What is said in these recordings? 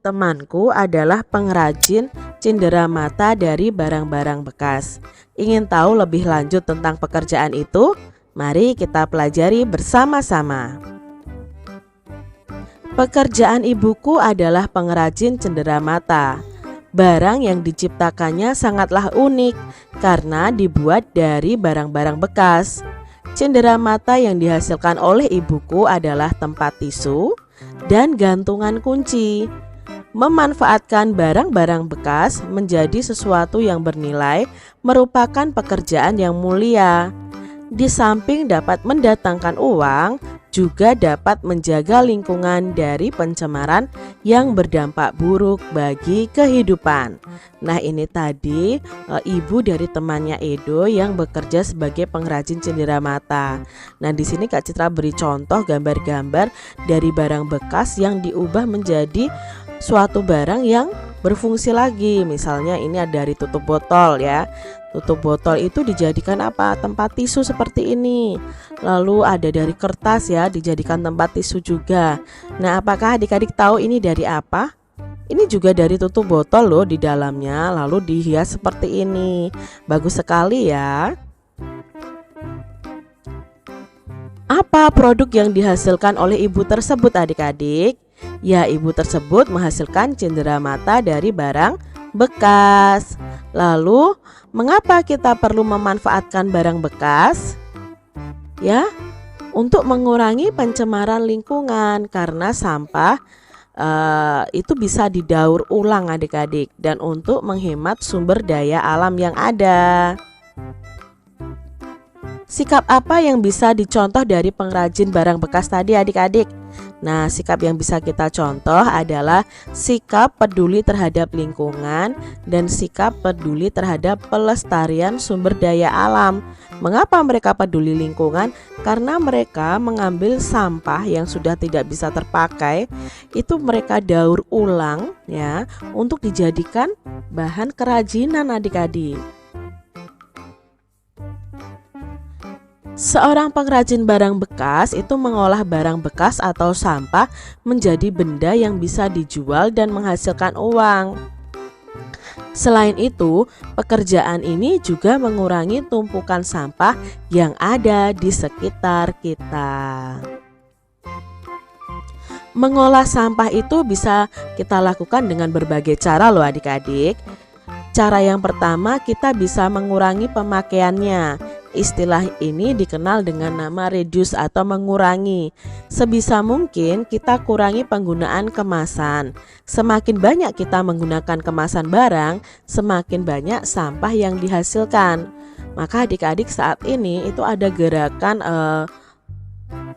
Temanku adalah pengrajin cenderamata dari barang-barang bekas. Ingin tahu lebih lanjut tentang pekerjaan itu? Mari kita pelajari bersama-sama. Pekerjaan ibuku adalah pengrajin cenderamata. Barang yang diciptakannya sangatlah unik karena dibuat dari barang-barang bekas. Cenderamata yang dihasilkan oleh ibuku adalah tempat tisu dan gantungan kunci. Memanfaatkan barang-barang bekas menjadi sesuatu yang bernilai merupakan pekerjaan yang mulia. Di samping dapat mendatangkan uang, juga dapat menjaga lingkungan dari pencemaran yang berdampak buruk bagi kehidupan. Nah, ini tadi ibu dari temannya Edo yang bekerja sebagai pengrajin cenderamata. Nah, di sini Kak Citra beri contoh gambar-gambar dari barang bekas yang diubah menjadi suatu barang yang berfungsi lagi. Misalnya ini ada dari tutup botol ya. Tutup botol itu dijadikan apa? Tempat tisu seperti ini. Lalu ada dari kertas ya, dijadikan tempat tisu juga. Nah, apakah adik-adik tahu ini dari apa? Ini juga dari tutup botol loh di dalamnya, lalu dihias seperti ini. Bagus sekali ya. Apa produk yang dihasilkan oleh ibu tersebut adik-adik? Ya, ibu tersebut menghasilkan cenderamata dari barang bekas. Lalu, mengapa kita perlu memanfaatkan barang bekas? Ya, untuk mengurangi pencemaran lingkungan karena sampah itu bisa didaur ulang adik-adik, dan untuk menghemat sumber daya alam yang ada. Sikap apa yang bisa dicontoh dari pengrajin barang bekas tadi adik-adik? Nah, sikap yang bisa kita contoh adalah sikap peduli terhadap lingkungan dan sikap peduli terhadap pelestarian sumber daya alam. Mengapa mereka peduli lingkungan? Karena mereka mengambil sampah yang sudah tidak bisa terpakai, itu mereka daur ulang ya, untuk dijadikan bahan kerajinan adik-adik. Seorang pengrajin barang bekas itu mengolah barang bekas atau sampah menjadi benda yang bisa dijual dan menghasilkan uang. Selain itu, pekerjaan ini juga mengurangi tumpukan sampah yang ada di sekitar kita. Mengolah sampah itu bisa kita lakukan dengan berbagai cara loh adik-adik. Cara yang pertama, kita bisa mengurangi pemakaiannya. Istilah ini dikenal dengan nama reduce atau mengurangi. Sebisa mungkin kita kurangi penggunaan kemasan. Semakin banyak kita menggunakan kemasan barang, semakin banyak sampah yang dihasilkan. Maka adik-adik saat ini itu ada gerakan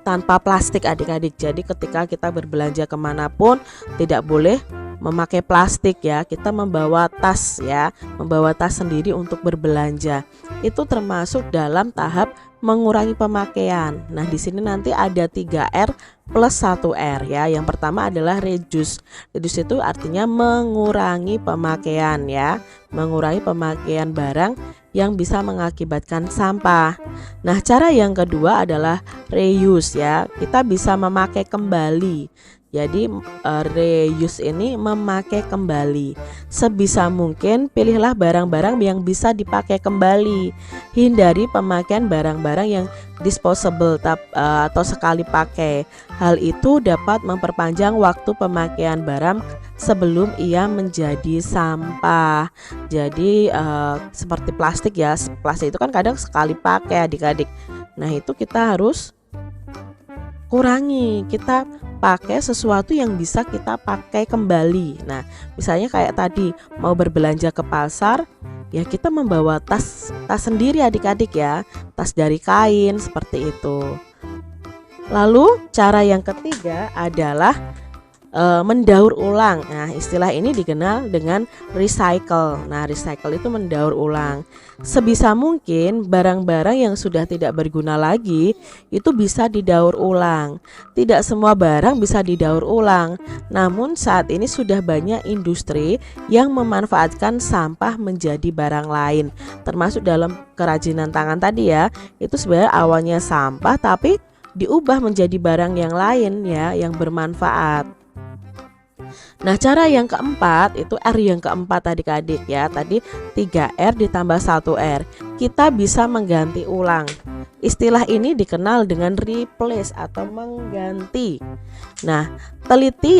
tanpa plastik adik-adik. Jadi ketika kita berbelanja kemanapun tidak boleh memakai plastik ya, kita membawa tas ya, membawa tas sendiri untuk berbelanja. Itu termasuk dalam tahap mengurangi pemakaian. Nah, di sini nanti ada 3R plus 1R ya. Yang pertama adalah reduce. Reduce itu artinya mengurangi pemakaian ya, mengurangi pemakaian barang yang bisa mengakibatkan sampah. Nah, cara yang kedua adalah reuse ya. Kita bisa memakai kembali. Jadi reuse ini memakai kembali. Sebisa mungkin pilihlah barang-barang yang bisa dipakai kembali. Hindari pemakaian barang-barang yang disposable atau sekali pakai. Hal itu dapat memperpanjang waktu pemakaian barang sebelum ia menjadi sampah. Jadi seperti plastik ya. Plastik itu kan kadang sekali pakai adik-adik. Nah, itu kita harus kurangi, kita pakai sesuatu yang bisa kita pakai kembali. Nah, misalnya kayak tadi mau berbelanja ke pasar, ya kita membawa tas sendiri adik-adik ya, tas dari kain seperti itu. Lalu cara yang ketiga adalah mendaur ulang. Nah, istilah ini dikenal dengan recycle. Nah, recycle itu mendaur ulang. Sebisa mungkin barang-barang yang sudah tidak berguna lagi itu bisa didaur ulang. Tidak semua barang bisa didaur ulang. Namun saat ini sudah banyak industri yang memanfaatkan sampah menjadi barang lain. Termasuk dalam kerajinan tangan tadi ya. Itu sebenarnya awalnya sampah tapi diubah menjadi barang yang lain ya, yang bermanfaat. Nah, cara yang keempat itu R yang keempat adik-adik ya. Tadi 3R ditambah 1R. Kita bisa mengganti ulang. Istilah ini dikenal dengan replace atau mengganti. Nah, teliti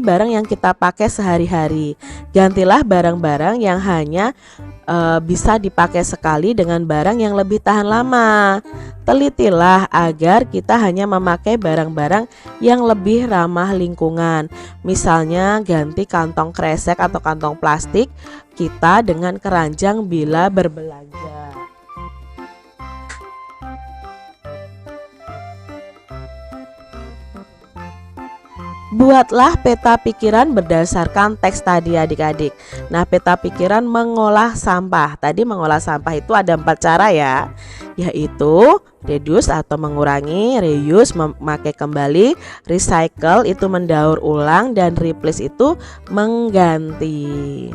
barang yang kita pakai sehari-hari. Gantilah barang-barang yang hanya bisa dipakai sekali dengan barang yang lebih tahan lama. Telitilah agar kita hanya memakai barang-barang yang lebih ramah lingkungan. Misalnya ganti kantong kresek atau kantong plastik kita dengan keranjang bila berbelanja. Buatlah peta pikiran berdasarkan teks tadi adik-adik. Nah, peta pikiran mengolah sampah. Tadi mengolah sampah itu ada 4 cara ya, yaitu reduce atau mengurangi, reuse memakai kembali, recycle itu mendaur ulang, dan replace itu mengganti.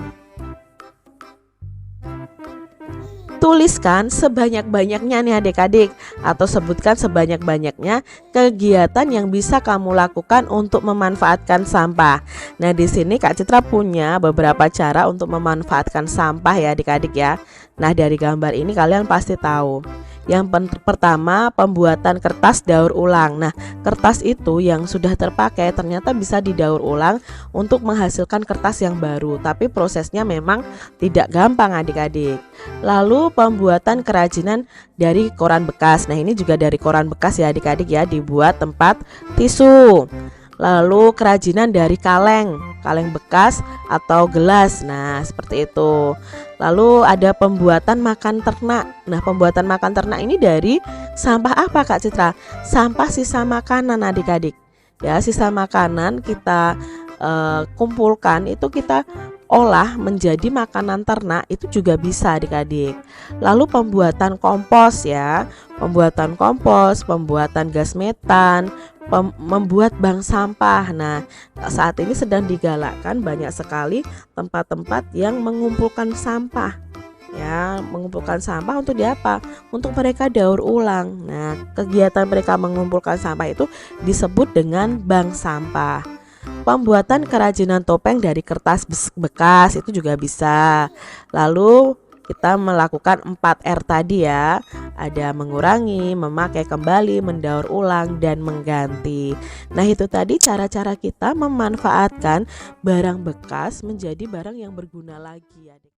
Tuliskan sebanyak-banyaknya nih adik-adik, atau sebutkan sebanyak-banyaknya kegiatan yang bisa kamu lakukan untuk memanfaatkan sampah. Nah, di sini Kak Citra punya beberapa cara untuk memanfaatkan sampah ya adik-adik ya. Nah, dari gambar ini kalian pasti tahu. Yang pertama, pembuatan kertas daur ulang. Nah, kertas itu yang sudah terpakai ternyata bisa didaur ulang untuk menghasilkan kertas yang baru. Tapi prosesnya memang tidak gampang adik-adik. Lalu pembuatan kerajinan dari koran bekas. Nah, ini juga dari koran bekas ya adik-adik ya, dibuat tempat tisu. Lalu kerajinan dari kaleng bekas atau gelas. Nah, seperti itu. Lalu ada pembuatan makan ternak. Nah, pembuatan makan ternak ini dari sampah apa Kak Citra? Sampah sisa makanan adik-adik. Ya, sisa makanan kita kumpulkan, itu kita olah menjadi makanan ternak, itu juga bisa adik-adik. Lalu pembuatan kompos ya. Pembuatan kompos, pembuatan gas metan, membuat bank sampah. Nah, saat ini sedang digalakkan banyak sekali tempat-tempat yang mengumpulkan sampah. Ya, mengumpulkan sampah untuk diapa? Untuk mereka daur ulang. Nah, kegiatan mereka mengumpulkan sampah itu disebut dengan bank sampah. Pembuatan kerajinan topeng dari kertas bekas itu juga bisa. Lalu kita melakukan 4R tadi ya. Ada mengurangi, memakai kembali, mendaur ulang, dan mengganti. Nah, itu tadi cara-cara kita memanfaatkan barang bekas menjadi barang yang berguna lagi ya.